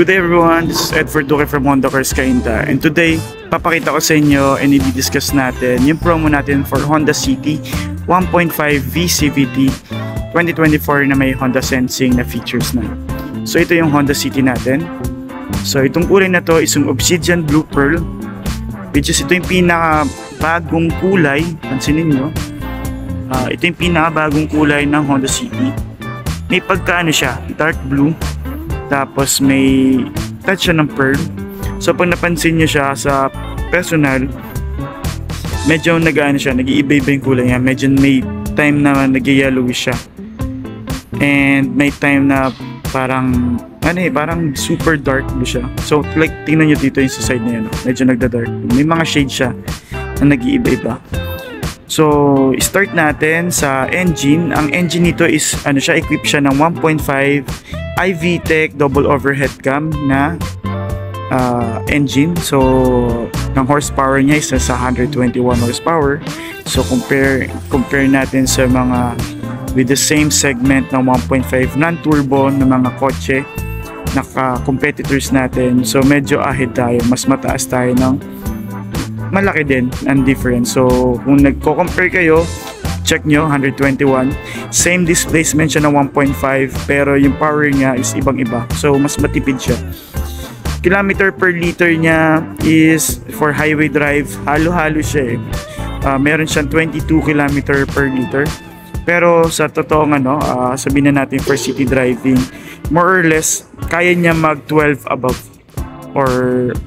Good day everyone, this is Edward Duque from Honda Cars Cainta, and today papakita ko sa inyo and i-discuss natin yung promo natin for Honda City 1.5 VCVT 2024 na may Honda Sensing na features na. So ito yung Honda City natin. So itong kulay na to is yung Obsidian Blue Pearl, which is ito yung pinaka-bagong kulay. Pansinin nyo, ito yung pinaka-bagong kulay ng Honda City. May pagkaano siya, dark blue, tapos may touch siya ng pearl. So pag napansin nyo siya sa personal, medyo nag-ano siya, nag-iiba-iba yung kulay niya. Medyo may time na nag-yellowish siya, and may time na parang parang super dark blue siya. So like tingnan nyo dito yung sa side na yan, medyo nagda-dark. May mga shade siya na nag-iiba-iba. So start natin sa engine. Ang engine nito is equipped siya ng 1.5 iVTEC double overhead cam na engine. So ang horsepower niya is sa 121 horsepower. So compare natin sa mga with the same segment ng 1.5 non-turbo na mga kotse na competitors natin. So medyo ahead tayo, mas mataas tayo ng malaki din ang difference. So kung nagko-compare kayo, check nyo 121, same displacement siya ng 1.5, pero yung power niya is ibang-iba, so mas matipid siya. Kilometer per liter niya is for highway drive, halo-halo siya meron siyang 22 km per liter, pero sa totoong sabihin na natin for city driving, more or less kaya niya mag 12 above or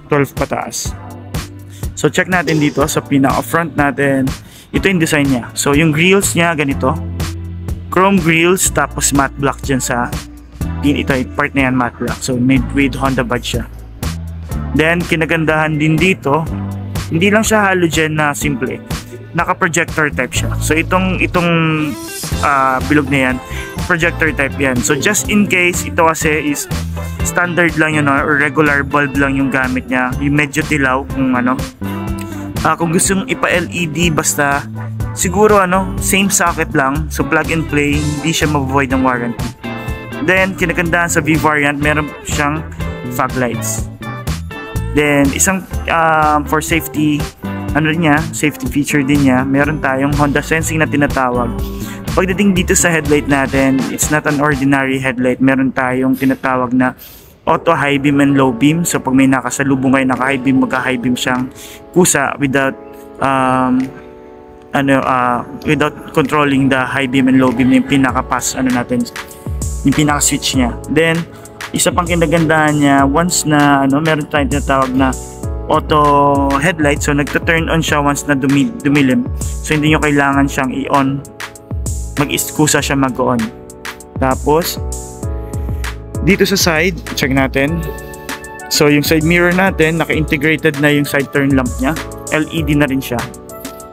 12 pataas. So check natin dito sa pinaka-front natin. Ito yung design niya. So yung grills niya ganito, chrome grills, tapos matte black dyan sa ito yung part na yan, matte black. So made with Honda badge siya. Then kinagandahan din dito, hindi lang siya halogen na simple, naka-projector type siya. So itong bilog na yan, projector type yan. So just in case ito kasi is standard lang yun, or regular bulb lang yung gamit niya, yung medyo dilaw kung gusto mong ipa-LED, basta siguro same socket lang, so plug and play, hindi siya ma-void ng warranty. Then kinagandahan sa V variant, meron siyang fog lights. Then isang for safety safety feature din niya, meron tayong Honda Sensing na tinatawag. Pagdating dito sa headlight natin, it's not an ordinary headlight. Meron tayong tinatawag na auto high beam and low beam. So pag may nakasalubong kayo naka high beam, magka high beam siyang kusa without without controlling the high beam and low beam, yung pinaka-pass yung pinaka-switch niya. Then isa pang kinagandahan niya, once na meron tayong tinatawag na auto headlight, so nagta-turn on siya once na dumilim. So hindi nyo kailangan siyang i-on, mag-kusa siya mag-on. Tapos dito sa side, check natin. So yung side mirror natin, naka-integrated na yung side turn lamp niya. LED na rin siya.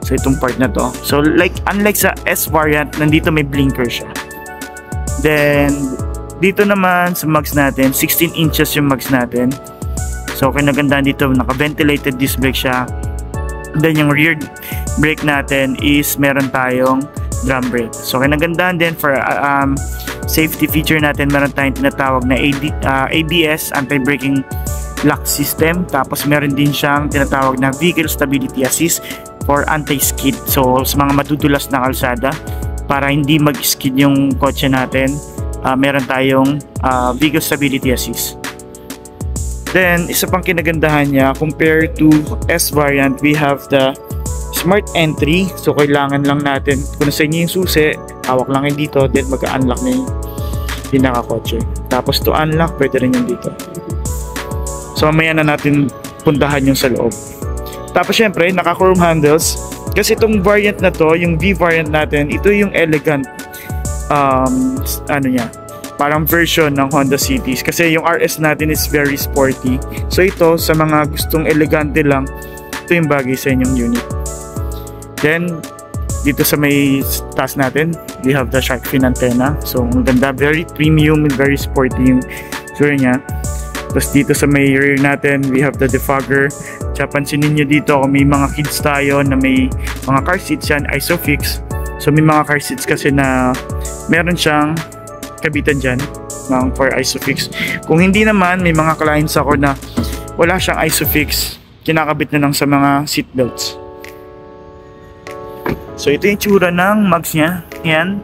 So itong part na to. So unlike sa S variant, nandito may blinker siya. Then dito naman sa mags natin, 16 inches yung mags natin. So kinagandaan dito, naka-ventilated disc brake siya. Then yung rear brake natin is meron tayong drum brake. So kinagandaan din for safety feature natin, meron tayong tinatawag na ABS, anti-braking lock system. Tapos meron din siyang tinatawag na vehicle stability assist for anti-skid. So sa mga matutulas na kalsada, para hindi mag-skid yung kotse natin, meron tayong vehicle stability assist. Then, isa pang kinagandahan niya, compared to S variant, we have the smart entry. So, kailangan lang natin, kung nasa inyo yung susi, hawak lang yun dito, then mag-unlock na yung pinaka-kotse. Tapos, to unlock, pwede rin yung dito. So, mamaya na natin puntahan yung sa loob. Tapos, syempre, naka-chrome handles. Kasi itong variant na to, yung V variant natin, ito yung elegant, parang version ng Honda Cities, kasi yung RS natin is very sporty. So ito, sa mga gustong elegante lang, ito yung bagay sa inyong unit. Then dito sa may taas natin, we have the shark fin antenna. So ang ganda, very premium and very sporty yung sure niya. Tapos dito sa may rear natin, we have the defogger. Tsaka pansinin nyo dito, kung may mga kids tayo na may mga car seats yan, Isofix. So may mga car seats kasi na meron siyang kabitan dyan for Isofix. Kung hindi naman, may mga clients ako na wala siyang Isofix, kinakabit na lang sa mga seatbelts. So ito yung tsura ng mugs niya. Yan,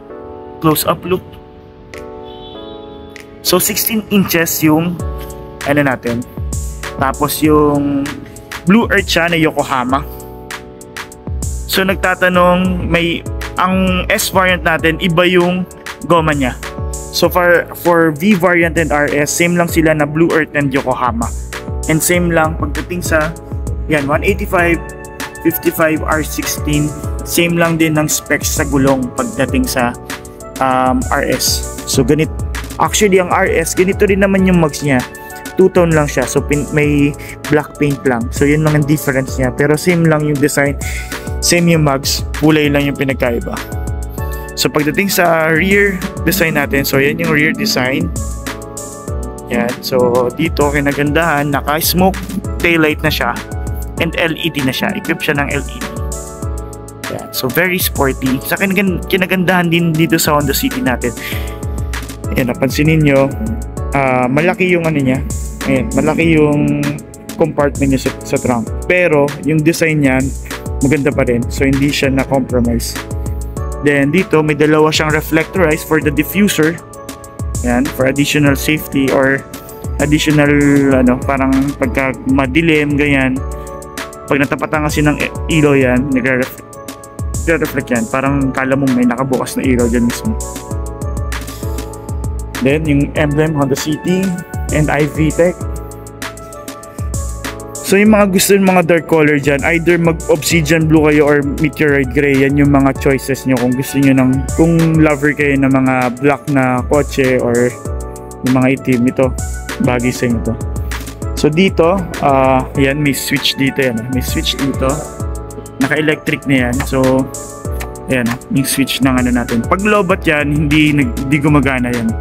close up look. So 16 inches yung ano natin. Tapos yung Blue Earth siya na Yokohama. So nagtatanong, ang S variant natin, iba yung goma niya. So for V variant and RS, same lang sila na Blue Earth and Yokohama. And same lang pagdating sa yan, 185, 55, R16, same lang din ng specs sa gulong pagdating sa RS. So ganito, actually ang RS, ganito rin naman yung mugs niya. Two-tone lang siya, so may black paint lang. So yun lang ang difference niya. Pero same lang yung design, same yung mugs, kulay lang yung pinagkaiba. So pagdating sa rear design natin, so yan yung rear design. Yan, so dito kinagandahan, naka-smoke taillight na siya and LED na siya, equip siya ng LED. Yan, so very sporty. Sa kinagandahan din dito sa Honda City natin, yan, napansinin nyo, malaki yung ano niya. Ayan, malaki yung compartment niya sa trunk. Pero yung design niyan, maganda pa rin. So hindi siya na-compromise. Then dito may dalawa siyang reflectorized for the diffuser. Yan, for additional safety or additional parang pagka madilim ganyan. Pag natapatan kasi ng ilaw yan, nagre-reflect yan. Parang kala mo may nakabukas na ilaw dyan mismo. Then yung emblem Honda City and iVTEC. So yung mga gusto ng mga dark color dyan, either mag-obsidian blue kayo or meteorite gray, yan yung mga choices nyo kung gusto nyo kung lover kayo ng mga black na kotse or yung mga itim. Ito, bagay sa inyo to. So dito, yan, may switch dito yan. May switch dito. Naka-electric na yan. So, ayan, yung switch ng ano natin. Pag lobat yan, hindi gumagana yan.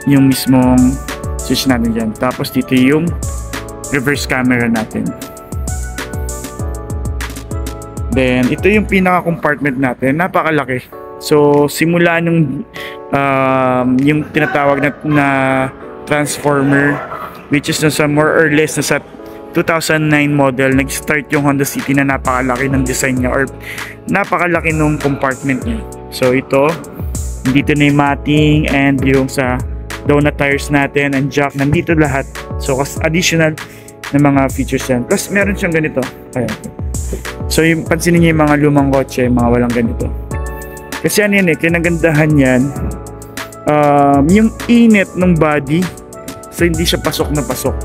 Yung mismong switch natin dyan. Tapos dito yung reverse camera natin. Then ito yung pinaka compartment natin, napakalaki. So simula nung yung tinatawag na transformer, which is nasa more or less nasa 2009 model, nag-start yung Honda City na napakalaki ng design niya or napakalaki nung compartment niya. So ito, dito na yung matting and yung sa donut tires natin and jack, nandito lahat. So additional na mga features yan. Plus meron siyang ganito. Ayan. So yung pansinin niyo yung mga lumang kotse, mga walang ganito. Kasi ano yan kinagandahan yan, yung init ng body, so hindi siya pasok na pasok.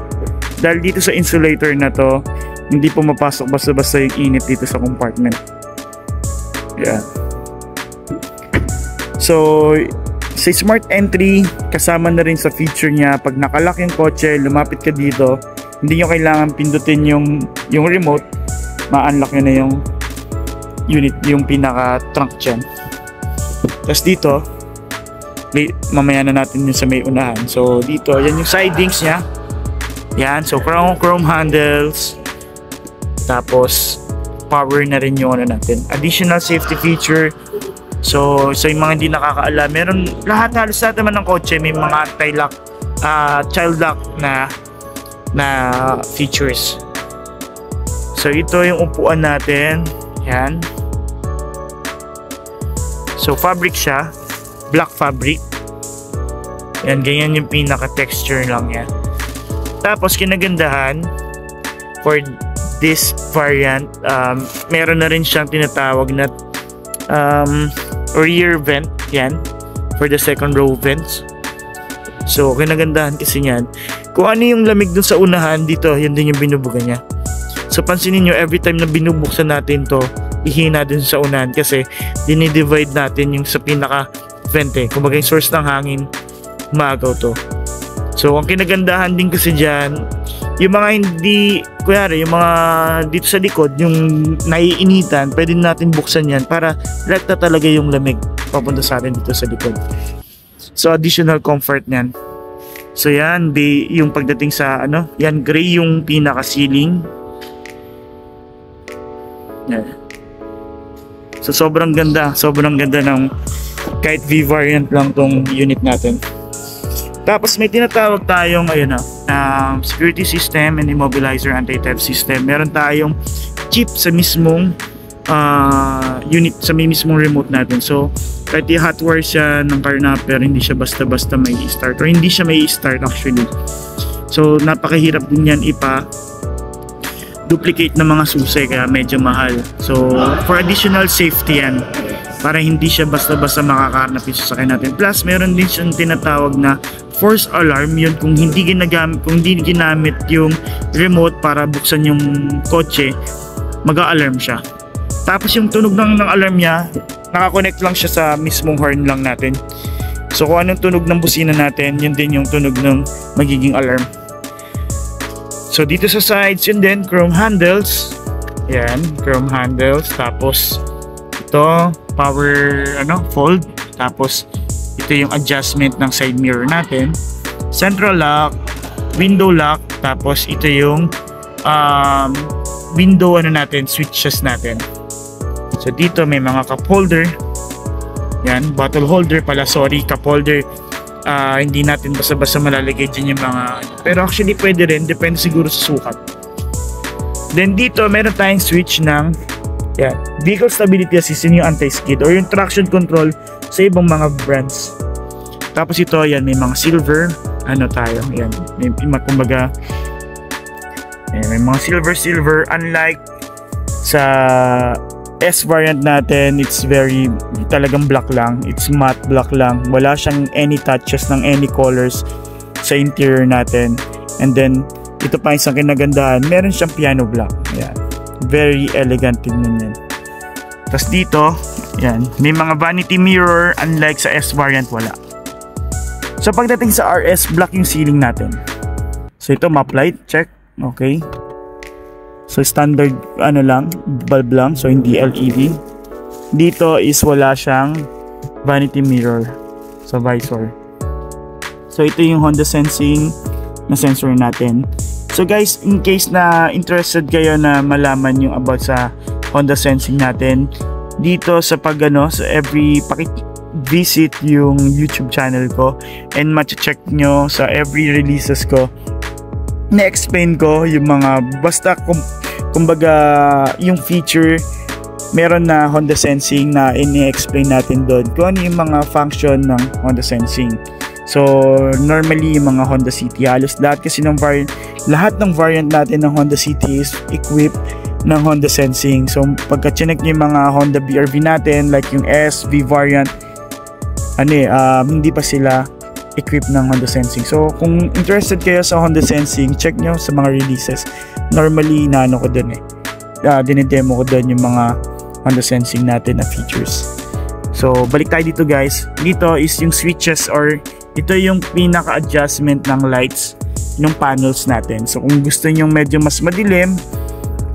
Dahil dito sa insulator na to, hindi pumapasok basta-basta yung init dito sa compartment. Ayan. So sa smart entry, kasama na rin sa feature niya, pag nakalock yung kotse, lumapit ka dito, hindi nyo kailangan pindutin yung remote, ma-unlock nyo na yung unit, yung pinaka-trunk dyan. Tapos dito, mamaya na natin yung sa may unahan. So dito, yan yung sidings niya. Yan, so chrome handles. Tapos, power na rin yung natin. Additional safety feature. So yung mga hindi nakakaalam, meron halos lahat naman ng kotse may mga anti-lock, child lock na features. So ito yung upuan natin. Yan. So fabric siya, black fabric. Yan, ganyan yung pinaka-texture lang yan. Tapos kinagandahan for this variant, meron na rin siyang tinatawag na rear vent, yan, for the second row vents. So kinagandahan kasi yan, kung ano yung lamig dun sa unahan, dito yan din yung binubuga niya. So pansinin nyo, every time na binubuksan natin to, ihina din sa unahan kasi dinidivide natin yung sa pinaka vent eh. Kumbaga yung source ng hangin, maagaw to. So ang kinagandahan din kasi dyan, yung mga hindi, kunyari yung mga dito sa likod, yung naiinitan, pwede natin buksan yan para rekta talaga yung lamig papunta sa atin dito sa likod. So additional comfort niyan. So yan, yung pagdating sa ano, yan gray yung pinaka ceiling. Yan. So sobrang ganda ng kahit V variant lang tong unit natin. Tapos may tinatawag tayong ayun security system and immobilizer anti-theft system. Meron tayong chip sa mismong unit, sa mismong remote natin. So kahit i-hotwire siya ng carnapper, hindi siya basta-basta may start, or hindi siya may start actually. So napakahirap din yan duplicate ng mga susi, kaya medyo mahal. So for additional safety yan, para hindi siya basta-basta makakarnap yung sasakyan natin. Plus meron din siyang tinatawag na force alarm, yun kung hindi ginamit yung remote para buksan yung kotse, mag-a-alarm siya. Tapos yung tunog ng alarm niya, nakakonect lang siya sa mismong horn lang natin. So kung anong tunog ng busina natin, yun din yung tunog ng magiging alarm. So dito sa sides, yun din, chrome handles. Yan, chrome handles. Tapos ito, power fold. Tapos ito yung adjustment ng side mirror natin, central lock, window lock. Tapos ito yung window natin, switches natin. So dito may mga cup holder. Yan, bottle holder pala, sorry, cup holder. Hindi natin basta-basta malalagay dyan yung mga, pero actually pwede rin, depende siguro sa sukat. Then dito meron tayong switch ng vehicle stability assist, yung anti-skid or yung traction control sa ibang mga brands. Tapos ito, yan, may mga silver tayo, yan, may kumbaga may mga silver, unlike sa S variant natin, it's very talagang black lang, it's matte black lang, wala siyang any touches ng any colors sa interior natin. And then ito pa isang kinagandahan, meron siyang piano black, yan, very elegant tingnan yan. Tapos dito, yan, may mga vanity mirror, unlike sa S variant wala. So pagdating sa RS, black yung ceiling natin. So ito, map light, check, okay. So standard lang, bulb lang, so hindi LED. Dito is wala siyang vanity mirror sa visor. So ito yung Honda Sensing na sensor natin. So guys, in case na interested kayo na malaman yung about sa Honda Sensing natin, dito sa sa every visit yung YouTube channel ko and ma-check nyo sa every releases ko, na-explain ko yung mga basta kumbaga yung feature, meron na Honda Sensing na ini-explain natin doon kung ano yung mga function ng Honda Sensing. So normally yung mga Honda City, halos lahat kasi ng lahat ng variant natin ng Honda City is equipped ng Honda Sensing. So pagka chinek nyo yung mga Honda BRV natin, like yung S, V variant, hindi pa sila equipped ng Honda Sensing. So kung interested kayo sa Honda Sensing, check nyo sa mga releases. Normally ko dun dinidemo ko dun yung mga Honda Sensing natin na features. So balik tayo dito guys. Dito is yung switches, or ito yung pinaka adjustment ng lights ng panels natin. So kung gusto nyo medyo mas madilim,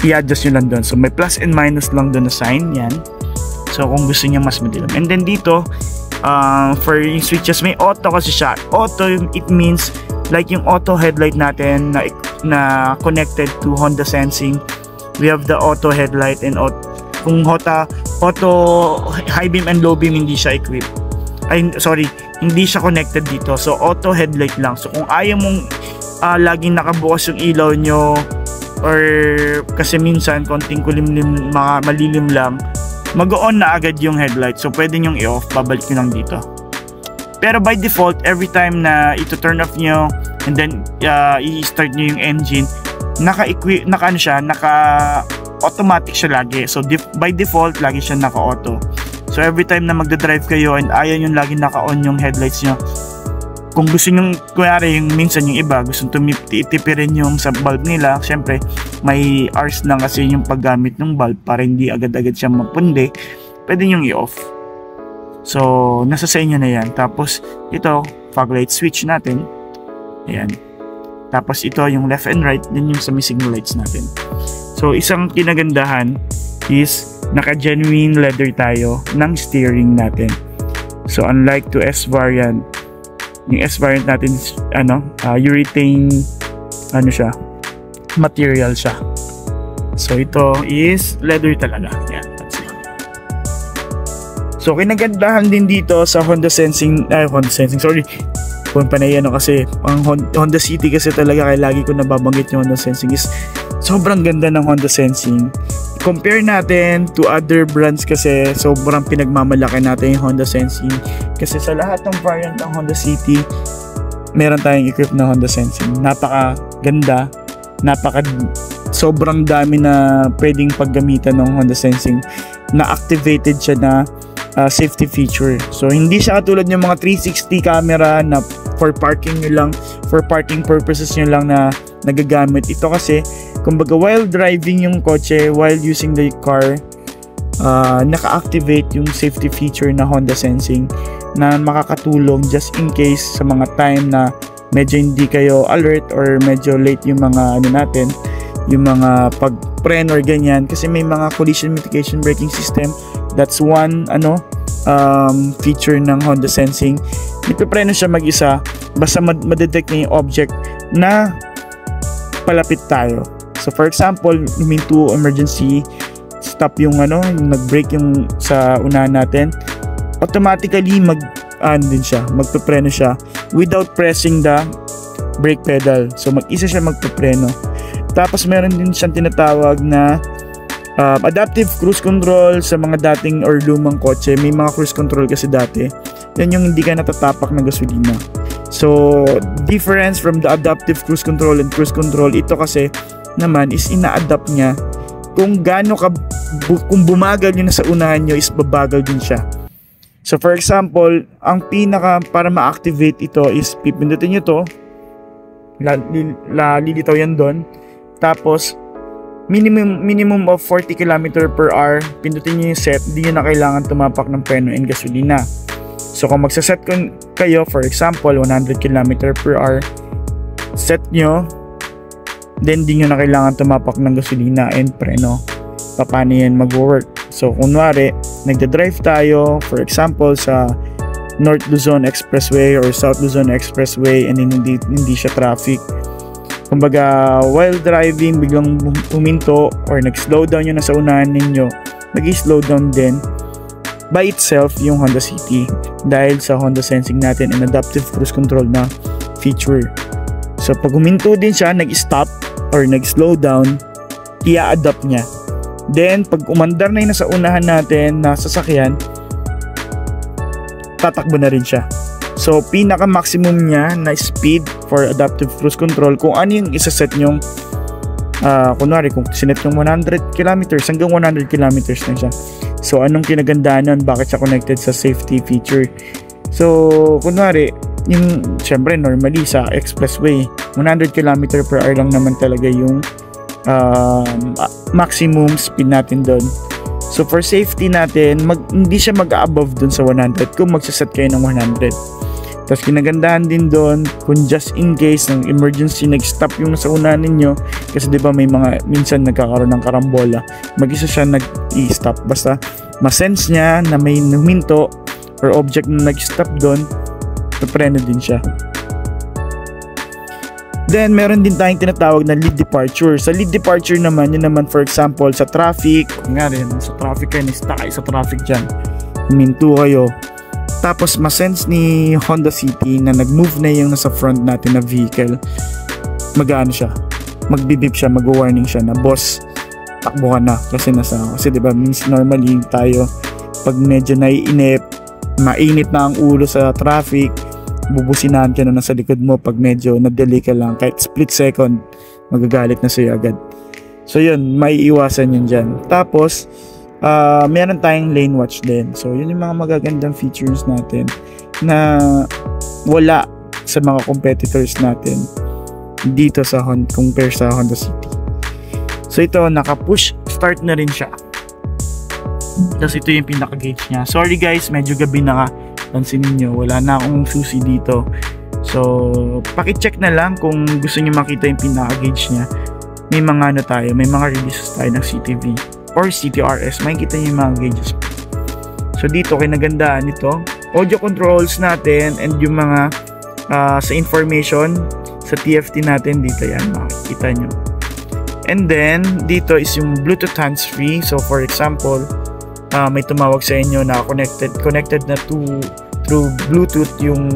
i-adjust nyo lang dun. So may plus and minus lang dun na sign, yan. So kung gusto nyo mas madilim. And then dito, for yung switches, may auto kasi siya. Auto, it means like yung auto headlight natin na connected to Honda Sensing. We have the auto headlight and kung auto high beam and low beam hindi siya equipped. Hindi siya connected dito. So auto headlight lang. So kung ayaw mong laging nakabukas yung ilaw nyo, or kasi minsan konting kulimlim, malilim lang, mag-on na agad yung headlight. So pwede nyong i-off, babalik nyo lang dito. Pero by default, every time na ito turn off nyo and then i-start nyo yung engine, naka-automatic siya lagi. So by default, lagi siya naka-auto. So every time na magdadrive kayo and ayaw nyo lagi naka-on yung headlights nyo, kung gusto nyo, kunyari yung minsan yung iba gusto tipirin yung sa bulb nila, syempre may hours lang kasi yung paggamit ng bulb para hindi agad-agad siya mapundi, pwede nyo i-off. So nasa sa inyo na yan. Tapos ito, fog light switch natin, ayan. Tapos ito yung left and right, din yung sa may signal lights natin. So isang kinagandahan is naka-genuine leather tayo ng steering natin. So unlike to S variant, yung S variant natin urethane siya, material siya. So ito is leather talaga. Yan. So kinagandahan din dito sa Honda Sensing, kung panay kasi ang Honda City kasi talaga, kaya lagi ko nababanggit yung Honda Sensing is sobrang ganda ng Honda Sensing. Compare natin to other brands kasi sobrang pinagmamalaki natin yung Honda Sensing. Kasi sa lahat ng variant ng Honda City, meron tayong equipped na Honda Sensing. Napaka ganda, sobrang dami na pwedeng paggamitan ng Honda Sensing. Na-activated siya na safety feature. So hindi siya katulad ng mga 360 camera na for parking purposes nyo lang na nagagamit. Ito kasi kumbaga while driving yung kotse, while using the car, naka-activate yung safety feature na Honda Sensing na makakatulong just in case sa mga time na medyo hindi kayo alert or medyo late yung mga yung mga pag-preno or ganyan, kasi may mga collision mitigation braking system. That's one feature ng Honda Sensing. Nagpe-preno siya mag-isa basta madetect niya yung object na palapit tayo. So for example, huminto emergency stop yung nag-brake yung sa unahan natin, automatically magpe-preno siya without pressing the brake pedal. So mag-isa siya magpe-preno. Tapos meron din siyang tinatawag na adaptive cruise control sa mga dating or lumang kotse. May mga cruise control kasi dati. Yan yung hindi ka natatapak ng gasolina. So difference from the adaptive cruise control and cruise control, ito kasi naman is ina-adapt niya kung kung bumagal yun na sa unahan nyo is babagal din siya. So for example, ang pinaka para ma-activate ito is pipindutin nyo to, lilitaw yan doon, tapos minimum of 40 km/h, pindutin nyo yung set, hindi nyo na kailangan tumapak ng preno and gasolina. So kung magsaset kayo, for example 100 km/h, set nyo, then di nyo na kailangan tumapak ng gasolina and preno. Paano yan mag-work? So kunwari nagda-drive tayo, for example sa North Luzon Expressway or South Luzon Expressway, and hindi siya traffic. Kumbaga while driving biglang huminto or nag-slow down yun na sa unahan ninyo, mag-slow down din by itself yung Honda City dahil sa Honda Sensing natin and adaptive cruise control na feature. So pag huminto din siya, nag-stop or nag-slow down, i-adapt niya. Then pag umandar na yun sa unahan natin na sasakyan, tatakbo na rin siya. So pinaka maximum niya na speed for adaptive cruise control, kung ano yung isa-set nyong kunwari kung sinet yung 100 km hanggang 100 km na siya. So anong kinagandaan nun, bakit siya connected sa safety feature? So kunwari yung syempre normally sa expressway 100 km/h lang naman talaga yung maximum speed natin doon. So for safety natin, hindi siya mag-above dun sa 100 kung magsaset kayo ng 100. Tapos kinagandahan din doon, kung just in case ng emergency nag-stop yung nasa unahan ninyo, kasi di ba may mga minsan nagkakaroon ng karambola, mag-isa siya nag-i-stop. Basta masense niya na may huminto or object na nag-stop doon, papreno din siya. Then meron din tayong tinatawag na lead departure. Sa lead departure naman, yun naman for example sa traffic, nga rin sa traffic kayo, stuck kayo sa traffic dyan, huminto kayo, tapos masense ni Honda City na nag-move na yung nasa front natin na vehicle, mag-ano siya, magbibip siya, mag-warning siya na boss, takbo ka na, kasi diba means normally tayo pag medyo naiinip, mainit na ang ulo sa traffic, bubusinahan ka na nasa likod mo pag medyo na-delay ka lang, kahit split second, magagalit na sa'yo agad. So yun, maiiwasan yun dyan. Tapos, meron tayong lane watch din. So yun yung mga magagandang features natin na wala sa mga competitors natin dito sa compare sa Honda City. So ito, naka-push start na rin siya. Tapos ito yung pinaka-gauge niya. Sorry guys, medyo gabi na ka. Pansin niyo, wala na akong susi dito. So, paki-check na lang kung gusto niyo makita yung pinaka-gauge niya. May mga ano tayo, may mga releases tayo ng CTV or CTRS. Makikita niyo yung mga gauges. So dito, kinagandaan nito, audio controls natin and yung mga sa information sa TFT natin dito, yan makikita nyo. And then dito is yung Bluetooth hands-free. So for example, may tumawag sa inyo na connected na through Bluetooth yung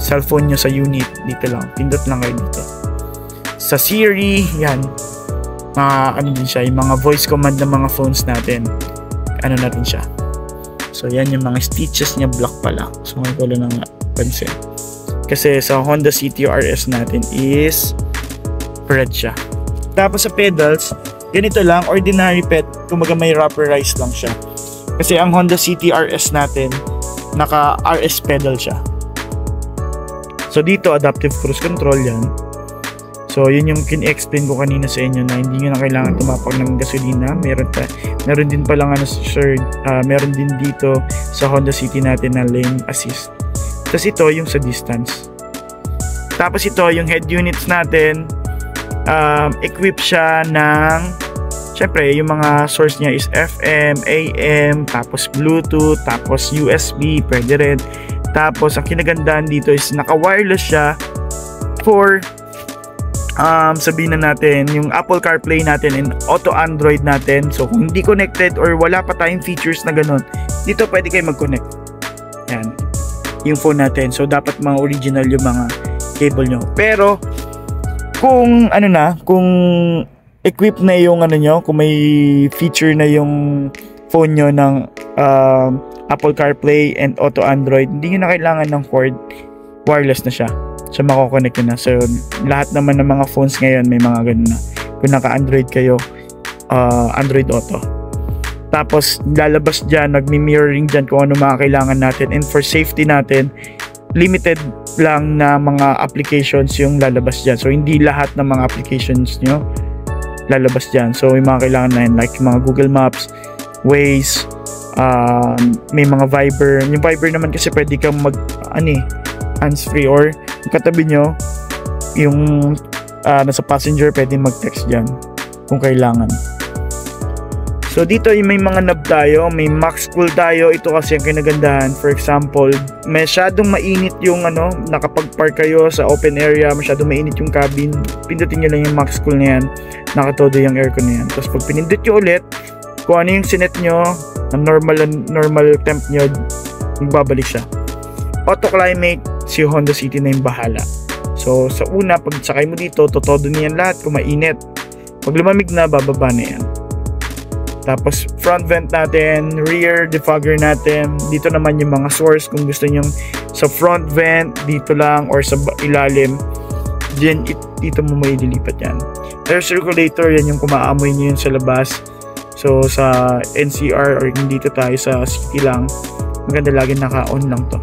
cellphone nyo sa unit. Dito lang, pindot lang kayo dito. Sa Siri, yan, ano din siya, yung mga voice command ng mga phones natin, ano natin siya. So yan yung mga stitches niya, black pala. So may ko lang pansin. Kasi sa Honda CTRS natin is red siya. Tapos sa pedals, ganito lang, ordinary pet, kumaga may rubberized lang siya. Kasi ang Honda CTRS natin, naka RS pedal siya. So dito, adaptive cruise control yan. So yun yung kin-explain ko kanina sa inyo na hindi nyo na kailangan tumapak ng gasolina. Meron din palang sir, meron din dito sa Honda City natin na lane assist. Tapos ito yung sa distance. Tapos ito yung head units natin, equip siya ng, syempre yung mga source niya is FM, AM, tapos Bluetooth, tapos USB, pwede rin. Tapos ang kinagandaan dito is naka-wireless siya for sabihin na natin yung Apple CarPlay natin and Auto Android natin. So kung hindi connected or wala pa tayong features na ganun, dito pwede kayo mag-connect. Yan, yung phone natin. So dapat mga original yung mga cable nyo. Pero kung ano na, kung equip na yung ano nyo, kung may feature na yung phone nyo ng Apple CarPlay and Auto Android, hindi nyo na kailangan ng cord, wireless na siya. So mako-connect na. So lahat naman ng mga phones ngayon may mga ganun na. Kung naka-Android kayo, Android Auto. Tapos lalabas dyan, nagmi-mirroring dyan kung ano mga kailangan natin. And for safety natin, limited lang na mga applications yung lalabas dyan. So hindi lahat ng mga applications nyo lalabas dyan. So yung mga kailangan na yun, like yung mga Google Maps, Waze, may mga Viber. Yung Viber naman kasi pwede kang hands-free or katabi nyo yung nasa passenger, pwede mag-text dyan kung kailangan. So dito may mga knob tayo, may max cool tayo. Ito kasi ang kinagandahan. For example, masyadong mainit yung nakapag-park kayo sa open area, masyadong mainit yung cabin, pindutin nyo lang yung max cool na yan, nakatodo yung aircon na yan. Tapos pag pinindot nyo ulit, kung ano yung sinet nyo, normal temp nyo, magbabalik siya. Auto climate, si Honda City na yung bahala. So sa una, pag sakay mo dito, totodo niyan lahat kung mainit. Pag lumamig na, bababa na yan. Tapos front vent natin, rear defogger natin. Dito naman yung mga source kung gusto nyo sa front vent, dito lang or sa ilalim. Then dito mo may dilipat yan. Air circulator, yan yung kumaamoy nyo yun sa labas. So sa NCR or dito tayo sa city lang, maganda lagi naka-on lang to.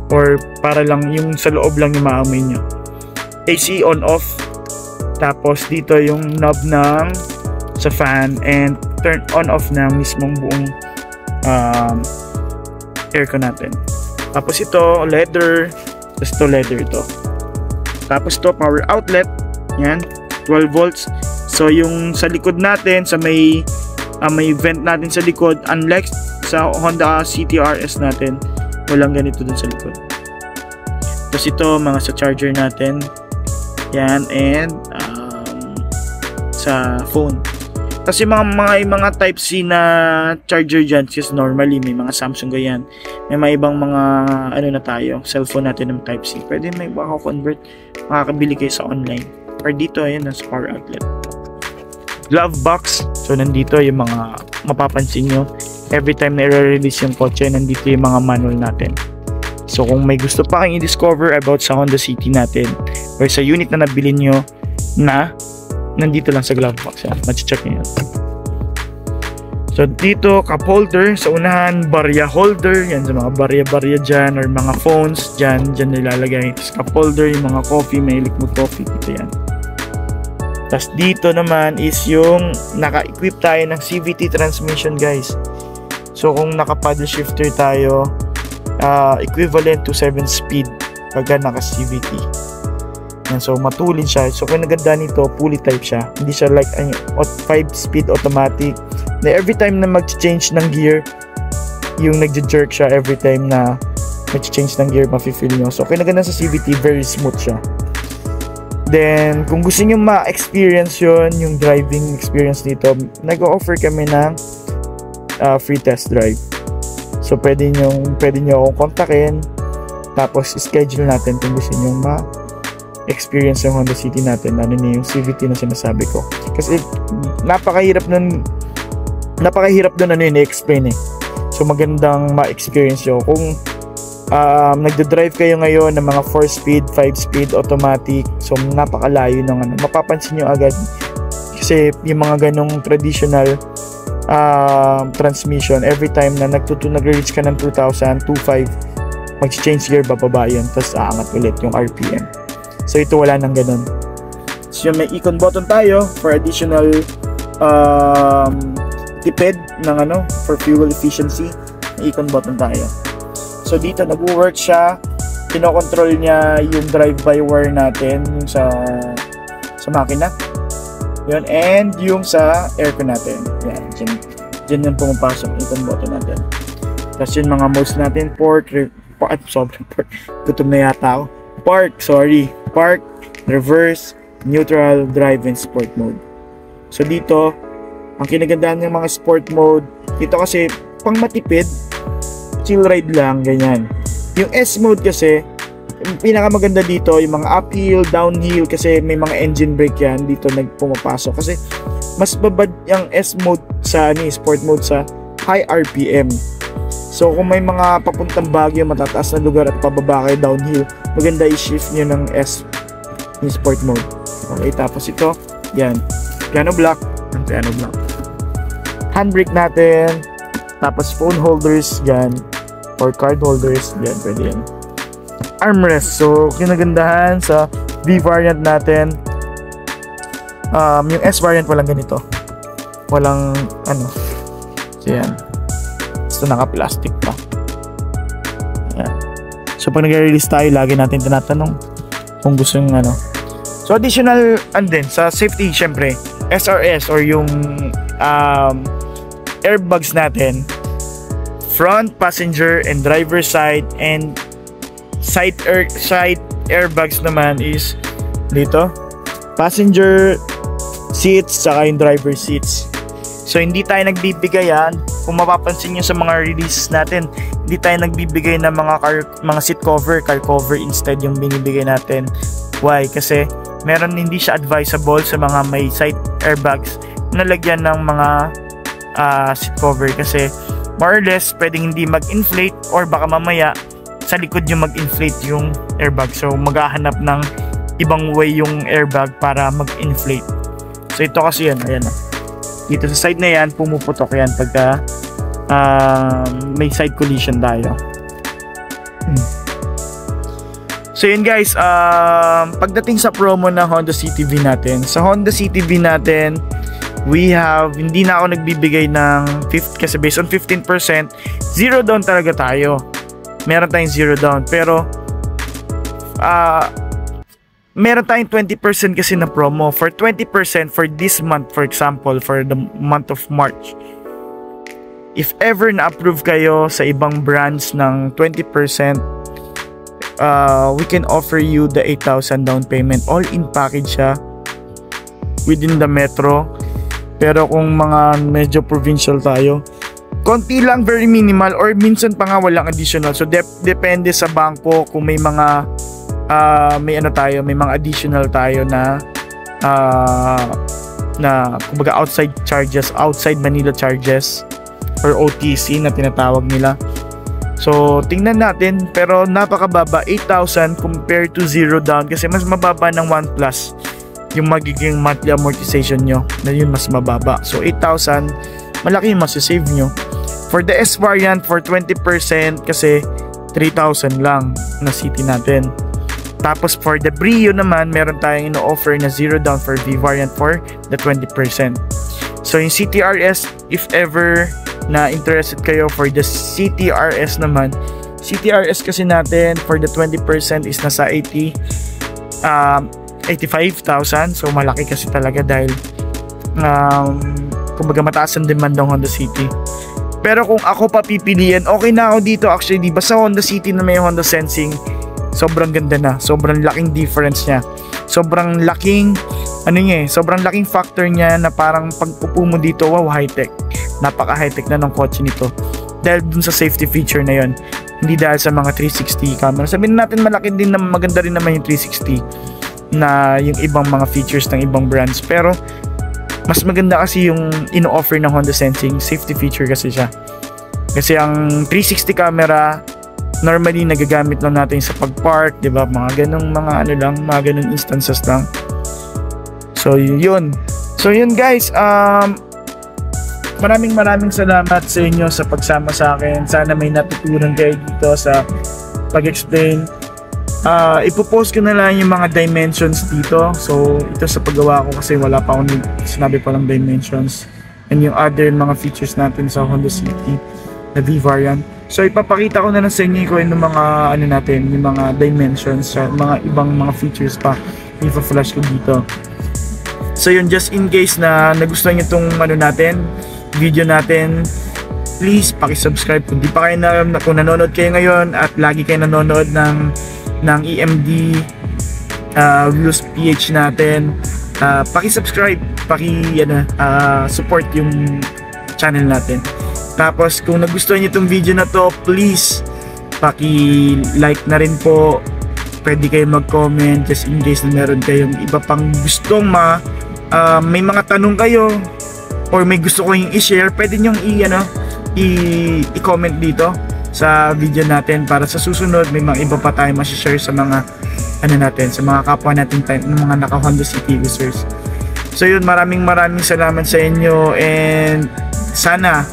Or para lang yung sa loob lang yung maamoy nyo. AC on off. Tapos dito yung knob ng sa fan and turn on off na mismong buong aircon natin. Tapos ito leather. Tapos ito leather ito. Tapos ito power outlet. Yan, 12 volts. So yung sa likod natin, sa may vent natin sa likod, unlike sa Honda CTRS natin, walang ganito dun sa likod. Tapos ito mga sa charger natin. Yan, and sa phone. Tapos yung mga type C na charger dyan, kasi normally may mga Samsung ganyan, may mga ibang mga na tayo, cellphone natin ng type C, pwede may mako-convert, makakabili kayo sa online or dito, ayan, sa power outlet. Glove box, so nandito yung mga mapapansin nyo every time na i-release yung kotse, nandito yung mga manual natin. So kung may gusto pa kayong i-discover about sa Honda City natin or sa unit na nabili nyo na nandito lang sa glove box yan, machi-check nyo yan. So dito, cup holder sa unahan, barya holder, yan sa mga barya-barya dyan or mga phones dyan nilalagay. Tapos cup holder, yung mga coffee, may liquid coffee, dito yan. Tapos dito naman is yung naka-equip tayo ng CVT transmission guys. So kung naka-paddle shifter tayo, equivalent to 7 speed pagka naka-CVT. Yan, so matulin siya. So kung naganda nito, pulley type siya. Hindi siya like 5 speed automatic. Na every time na mag-change ng gear, yung nagja-jerk siya every time na mag-change ng gear, mafe-feel nyo. So kung naganda sa CVT, very smooth siya. Then kung gusto nyo ma-experience yun, yung driving experience nito, nag-offer kami ng free test drive. So pwede nyo akong kontakin, tapos schedule natin kung gusto nyo ma-experience yung Honda City natin, ano na yung CVT na sinasabi ko. Kasi napakahirap nun ano yun i-explain eh. So magandang ma-experience nyo. Kung nagda-drive kayo ngayon ng mga 4 speed, 5 speed automatic, so napakalayo ng ano, mapapansin nyo agad. Kasi yung mga ganong traditional transmission, every time na nag-reach ka ng 2,000, 2,500, mag-change gear, bababa yun, tapos aangat ulit yung RPM. So ito wala nang ganun. So may icon button tayo for additional tipid ng ano, for fuel efficiency. May icon button tayo. So dito nag-work siya, kinokontrol niya yung drive-by-wire natin, yung sa makina. Yun, and yung sa aircon natin. Yan, dyan pumapasok yung icon button natin. Tapos yung mga modes natin, gutom na yata ako. Park, reverse, neutral, drive, and sport mode. So dito, ang kinagandaan ng mga sport mode, dito kasi pang matipid, chill ride lang, ganyan. Yung S mode kasi, yung pinakamaganda dito, yung mga uphill, downhill, kasi may mga engine brake yan, dito nagpumapasok. Kasi mas babad yung S mode sa sport mode sa high RPM. So kung may mga papuntang Baguio, matataas na lugar at pababa kayo downhill, maganda i-shift nyo ng S yung sport mode. Okay, tapos ito, yan, piano block, handbrake natin, tapos phone holders, yan, or card holders, yan, pwede yan. Armrest, so kinagandahan sa V variant natin, yung S variant walang ganito, walang ano, so yan, basta naka-plastic pa. Yan. So pag nag-release tayo, lagi natin tinatanong kung gusto yung ano. So additional, and then sa safety, syempre SRS or yung airbags natin, front, passenger, and driver side, and side airbags naman is dito, passenger seats saka yung driver seats. So hindi tayo nagbibigay yan, kung mapapansin nyo sa mga releases natin, hindi tayo nagbibigay ng mga seat cover, car cover, instead yung binibigay natin. Why? Kasi hindi siya advisable sa mga may side airbags na lagyan ng mga seat cover, kasi more or less pwedeng hindi mag-inflate, or baka mamaya sa likod yung mag-inflate yung airbag. So maghahanap ng ibang way yung airbag para mag-inflate. So ito kasi yan, ayan na. Dito sa side na yan, pumuputok yan pagka may side collision tayo. So yun guys, pagdating sa promo ng Honda CT-V natin, sa Honda CT-V natin, hindi na ako nagbibigay ng 50, kasi based on 15%, zero down talaga tayo. Meron tayong zero down, pero meron tayong 20% kasi na promo. For 20% for this month, for example, for the month of March, if ever na-approve kayo sa ibang brands ng 20%, we can offer you the 8,000 down payment. All-in package siya within the metro. Pero kung mga medyo provincial tayo, konti lang, very minimal, or minsan pa nga walang additional. So depende sa bangko kung may mga may mga additional tayo na kumbaga outside Manila charges or OTC na tinatawag nila. So tingnan natin, pero napakababa, 8,000 compared to 0 down, kasi mas mababa ng 1 Plus yung magiging monthly amortization nyo, na yun mas mababa. So 8,000, malaki yung masasave nyo. For the S variant, for 20%, kasi 3,000 lang na city natin. Tapos for the Brio naman, meron tayong ino-offer na 0 down for V variant for the 20%. So yung CTRS, if ever na interested kayo for the CTRS naman, CTRS kasi natin for the 20% is nasa 85,000. So malaki kasi talaga dahil kumbaga mataas ang demand ng Honda City. Pero kung ako pa pipiliin, okay na ako dito actually. Basta Honda City na may Honda Sensing, sobrang ganda na. Sobrang laking difference niya. Sobrang laking sobrang laking factor niya na parang pagpupo mo dito, wow, high-tech. Napaka high-tech na ng kotse nito. Dahil dun sa safety feature na yon. Hindi dahil sa mga 360 camera. Sabihin natin malaki din na maganda rin naman yung 360 na yung ibang mga features ng ibang brands. Pero mas maganda kasi yung ino-offer ng Honda Sensing, safety feature kasi siya. Kasi ang 360 camera normally nagagamit lang natin sa pag-park, 'di ba? Mga ganung mga mga ganung instances lang. So yun. So yun guys, maraming salamat sa inyo sa pagsama sa akin. Sana may natutunan kayo dito sa pag-explain. Ipopost ko na lang yung mga dimensions dito. So ito sa paggawa ko kasi wala pa akong sinabi pa lang dimensions, and yung other mga features natin sa Honda City na V variant. So ipapakita ko na lang sa inyo kung yung mga natin, yung mga dimensions sa mga ibang mga features pa. Ipa-flash ko dito. So yun, just in case na nagustuhan niyo tong video natin, please paki-subscribe kung di pa kayo kung nanonood kayo ngayon at lagi kayo nanonood ng EMD Wheels PH natin, paki-subscribe, support yung channel natin. Tapos kung nagustuhan niyo tong video na to, please paki-like na rin po. Pwede kayo mag-comment just in case na meron kayong iba pang gustong may mga tanong kayo or may gusto ko yung i-share, pwede nyong i-comment dito sa video natin para sa susunod may mga iba pa tayo ma-share sa mga sa mga kapwa natin ng mga naka Honda City users. So yun, maraming salamat sa inyo, and sana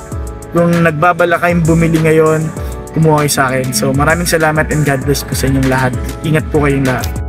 kung nagbabala kayong bumili ngayon, kumuha kayo sa akin. So maraming salamat and God bless po sa inyong lahat. Ingat po kayong lahat.